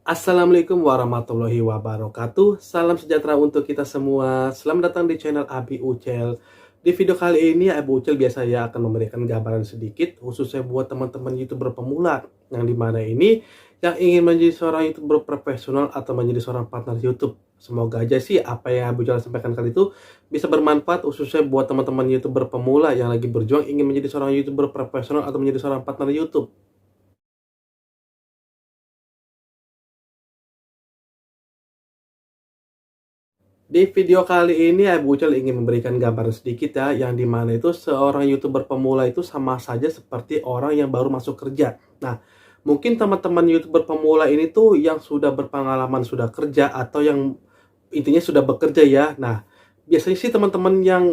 Assalamualaikum warahmatullahi wabarakatuh. Salam sejahtera untuk kita semua. Selamat datang di channel Abi Ucel. Di video kali ini Abi Ucel biasanya akan memberikan gambaran sedikit khususnya buat teman-teman YouTuber pemula yang dimana ini yang ingin menjadi seorang YouTuber profesional atau menjadi seorang partner YouTube. Semoga aja sih apa yang Abi Ucel sampaikan kali itu bisa bermanfaat khususnya buat teman-teman YouTuber pemula yang lagi berjuang ingin menjadi seorang YouTuber profesional atau menjadi seorang partner YouTube. Di video kali ini Abu Ucel ingin memberikan gambaran sedikit ya, yang dimana itu seorang YouTuber pemula itu sama saja seperti orang yang baru masuk kerja. Nah, mungkin teman-teman YouTuber pemula ini tuh yang sudah berpengalaman, sudah kerja, atau yang intinya sudah bekerja ya. Nah, biasanya sih teman-teman yang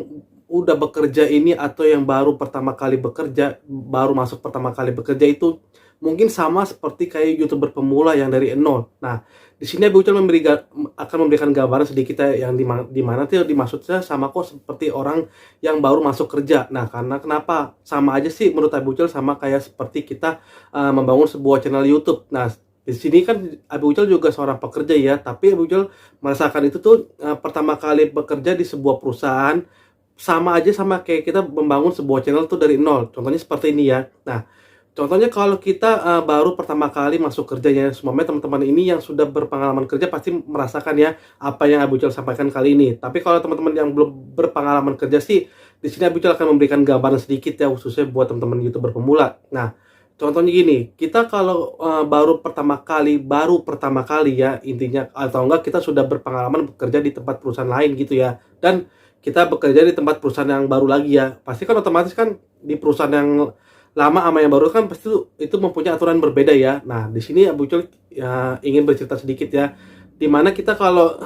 udah bekerja ini atau yang baru pertama kali bekerja, baru masuk pertama kali bekerja itu mungkin sama seperti kayak YouTuber pemula yang dari nol. Nah, di sini Abu Ucel akan memberikan gambaran sedikit ya, yang di mana tuh dimaksudnya sama kok seperti orang yang baru masuk kerja. Nah, karena kenapa? Sama aja sih menurut Abu Ucel sama kayak seperti kita membangun sebuah channel YouTube. Nah, di sini kan Abu Ucel juga seorang pekerja ya, tapi Abu Ucel merasakan itu tuh pertama kali bekerja di sebuah perusahaan sama aja sama kayak kita membangun sebuah channel tuh dari nol. Contohnya seperti ini ya. Nah, contohnya kalau kita baru pertama kali masuk kerjanya, semuanya teman-teman ini yang sudah berpengalaman kerja pasti merasakan ya apa yang Abu Ucel sampaikan kali ini. Tapi kalau teman-teman yang belum berpengalaman kerja sih, di sini Abu Ucel akan memberikan gambaran sedikit ya khususnya buat teman-teman YouTuber pemula. Nah, contohnya gini, kita kalau baru pertama kali ya intinya, atau enggak kita sudah berpengalaman bekerja di tempat perusahaan lain gitu ya. Dan kita bekerja di tempat perusahaan yang baru lagi ya. Pasti kan otomatis kan di perusahaan yang lama sama yang baru kan pasti itu mempunyai aturan berbeda ya. Nah, di sini Abu Ucel ya, ingin bercerita sedikit ya. Dimana kita kalau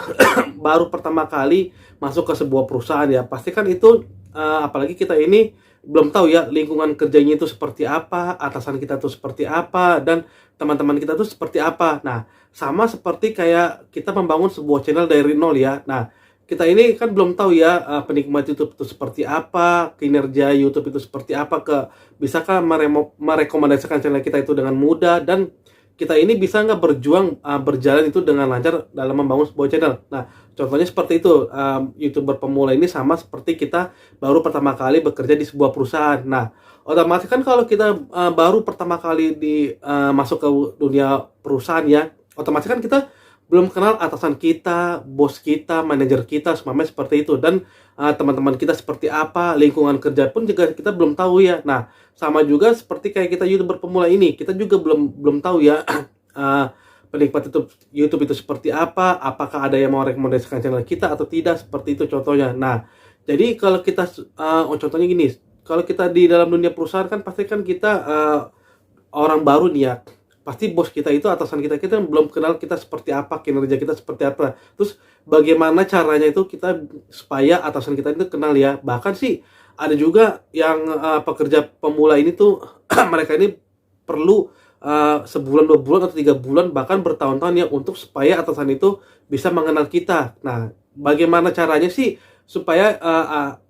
baru pertama kali masuk ke sebuah perusahaan ya, pasti kan itu apalagi kita ini belum tahu ya lingkungan kerjanya itu seperti apa, atasan kita tuh seperti apa, dan teman-teman kita tuh seperti apa. Nah, sama seperti kayak kita membangun sebuah channel dari nol ya. Nah, kita ini kan belum tahu ya penikmat YouTube itu seperti apa, kinerja YouTube itu seperti apa, bisakah merekomendasikan channel kita itu dengan mudah, dan kita ini bisa nggak berjalan itu dengan lancar dalam membangun sebuah channel. Nah, contohnya seperti itu, YouTuber pemula ini sama seperti kita baru pertama kali bekerja di sebuah perusahaan. Nah, otomatis kan kalau kita baru pertama kali masuk ke dunia perusahaan ya, otomatis kan kita belum kenal atasan kita, bos kita, manajer kita, semuanya seperti itu. Dan teman-teman kita seperti apa, lingkungan kerja pun juga kita belum tahu ya. Nah, sama juga seperti kayak kita YouTuber pemula ini, kita juga belum tahu ya penikmat YouTube itu seperti apa, apakah ada yang mau rekomendasikan channel kita atau tidak, seperti itu contohnya. Nah, jadi kalau kita contohnya gini, kalau kita di dalam dunia perusahaan kan pasti kan kita orang baru nih ya, pasti bos kita itu, atasan kita belum kenal kita seperti apa, kinerja kita seperti apa. Terus bagaimana caranya itu kita supaya atasan kita itu kenal ya. Bahkan sih ada juga yang pekerja pemula ini tuh mereka ini perlu sebulan, 2 bulan, atau 3 bulan, bahkan bertahun-tahun ya untuk supaya atasan itu bisa mengenal kita. Nah, bagaimana caranya sih supaya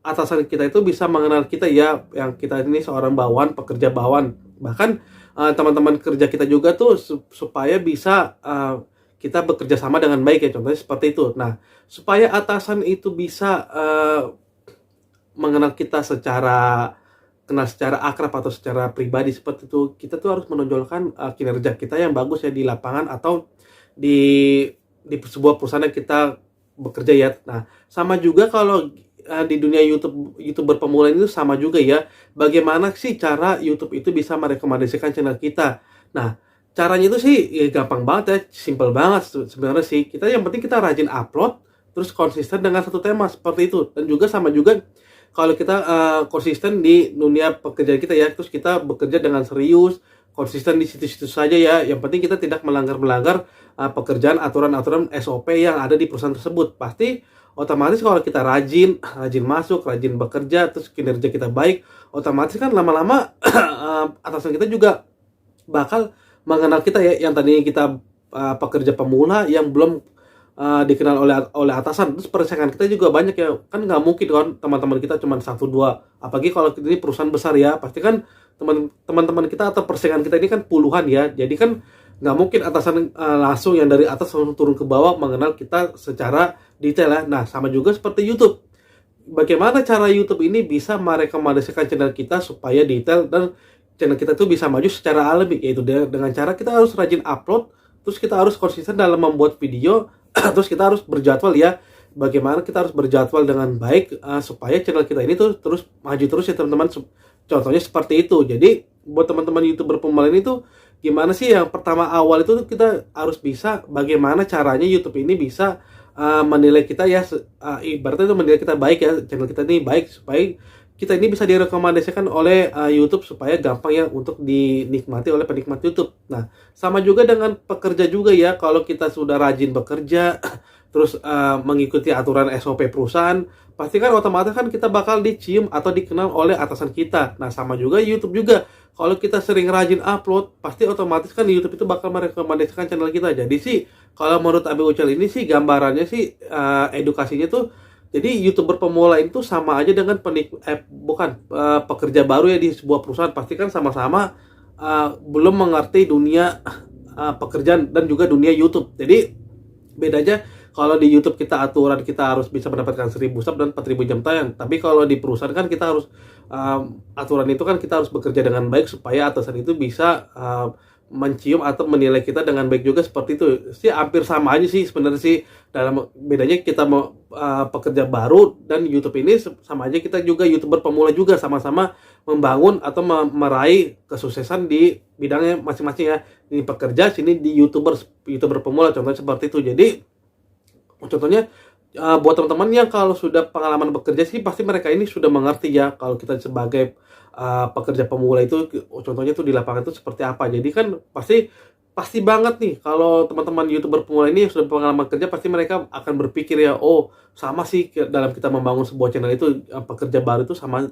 atasan kita itu bisa mengenal kita ya, yang kita ini seorang bawahan, pekerja bawahan. Bahkan teman-teman kerja kita juga tuh supaya bisa kita bekerja sama dengan baik ya, contohnya seperti itu. Nah, supaya atasan itu bisa mengenal kita kenal secara akrab atau secara pribadi seperti itu, kita tuh harus menonjolkan kinerja kita yang bagus ya di lapangan atau di sebuah perusahaan yang kita bekerja ya. Nah, sama juga kalau di dunia YouTuber pemula itu sama juga ya. Bagaimana sih cara YouTube itu bisa merekomendasikan channel kita? Nah, caranya itu sih ya gampang banget ya, simple banget sebenarnya sih. Yang penting kita rajin upload, terus konsisten dengan satu tema seperti itu. Dan juga sama juga kalau kita konsisten di dunia pekerjaan kita ya, terus kita bekerja dengan serius, konsisten di situ-situ saja ya. Yang penting kita tidak melanggar pekerjaan, aturan-aturan SOP yang ada di perusahaan tersebut. Pasti otomatis kalau kita rajin masuk, rajin bekerja, terus kinerja kita baik, otomatis kan lama-lama atasan kita juga bakal mengenal kita ya, yang tadinya kita pekerja pemula yang belum dikenal oleh atasan. Terus persaingan kita juga banyak ya, kan nggak mungkin kan teman-teman kita cuma 1-2, apalagi kalau ini perusahaan besar ya, pasti kan teman-teman kita atau persaingan kita ini kan puluhan ya. Jadi kan nggak mungkin atasan langsung yang dari atas langsung turun ke bawah mengenal kita secara detail ya. Nah, sama juga seperti YouTube. Bagaimana cara YouTube ini bisa merekomendasikan channel kita supaya detail dan channel kita tuh bisa maju secara alami, yaitu dengan cara kita harus rajin upload, terus kita harus konsisten dalam membuat video, terus kita harus berjadwal ya. Bagaimana kita harus berjadwal dengan baik supaya channel kita ini tuh terus maju terus ya teman-teman. Contohnya seperti itu. Jadi buat teman-teman YouTuber pemula ini tuh gimana sih, yang pertama awal itu kita harus bisa bagaimana caranya YouTube ini bisa menilai kita ya, ibaratnya itu menilai kita baik ya, channel kita ini baik supaya kita ini bisa direkomendasikan oleh YouTube supaya gampang ya untuk dinikmati oleh penikmat YouTube. Nah, sama juga dengan pekerja juga ya, kalau kita sudah rajin bekerja terus mengikuti aturan SOP perusahaan, pasti kan otomatis kan kita bakal dicium atau dikenal oleh atasan kita. Nah, sama juga YouTube juga. Kalau kita sering rajin upload, pasti otomatis kan YouTube itu bakal merekomendasikan channel kita. Jadi sih, kalau menurut Abi Ucel ini sih gambarannya sih edukasinya tuh, jadi YouTuber pemula itu sama aja dengan pekerja baru ya di sebuah perusahaan. Pasti kan sama-sama belum mengerti dunia pekerjaan dan juga dunia YouTube. Jadi bedanya kalau di YouTube kita aturan kita harus bisa mendapatkan 1000 sub dan 4000 jam tayang. Tapi kalau di perusahaan kan kita harus aturan itu kan kita harus bekerja dengan baik supaya atasan itu bisa mencium atau menilai kita dengan baik juga, seperti itu sih. Hampir sama aja sih sebenarnya sih, dalam bedanya kita mau pekerja baru dan YouTube ini sama aja, kita juga YouTuber pemula juga, sama-sama membangun atau meraih kesuksesan di bidangnya masing-masing ya. Ini pekerja, sini di YouTuber pemula, contohnya seperti itu. Jadi contohnya buat teman-teman yang kalau sudah pengalaman bekerja sih pasti mereka ini sudah mengerti ya kalau kita sebagai pekerja pemula itu contohnya tuh di lapangan itu seperti apa. Jadi kan pasti banget nih kalau teman-teman YouTuber pemula ini yang sudah pengalaman kerja, pasti mereka akan berpikir ya, oh sama sih dalam kita membangun sebuah channel itu, pekerja baru itu sama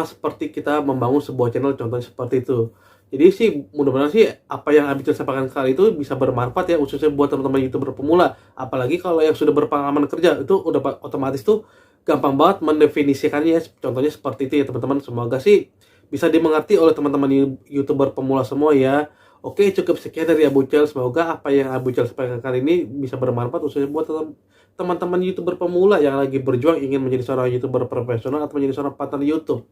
seperti kita membangun sebuah channel, contohnya seperti itu. Jadi sih mudah-mudahan sih apa yang Abi sampaikan kali itu bisa bermanfaat ya, khususnya buat teman-teman YouTuber pemula. Apalagi kalau yang sudah berpengalaman kerja itu udah otomatis tuh gampang banget mendefinisikannya ya. Contohnya seperti itu ya teman-teman. Semoga sih bisa dimengerti oleh teman-teman YouTuber pemula semua ya. Oke, cukup sekian dari Abu Cel. Semoga apa yang Abu Cel sampaikan kali ini bisa bermanfaat khususnya buat teman-teman YouTuber pemula yang lagi berjuang ingin menjadi seorang YouTuber profesional atau menjadi seorang partner YouTube.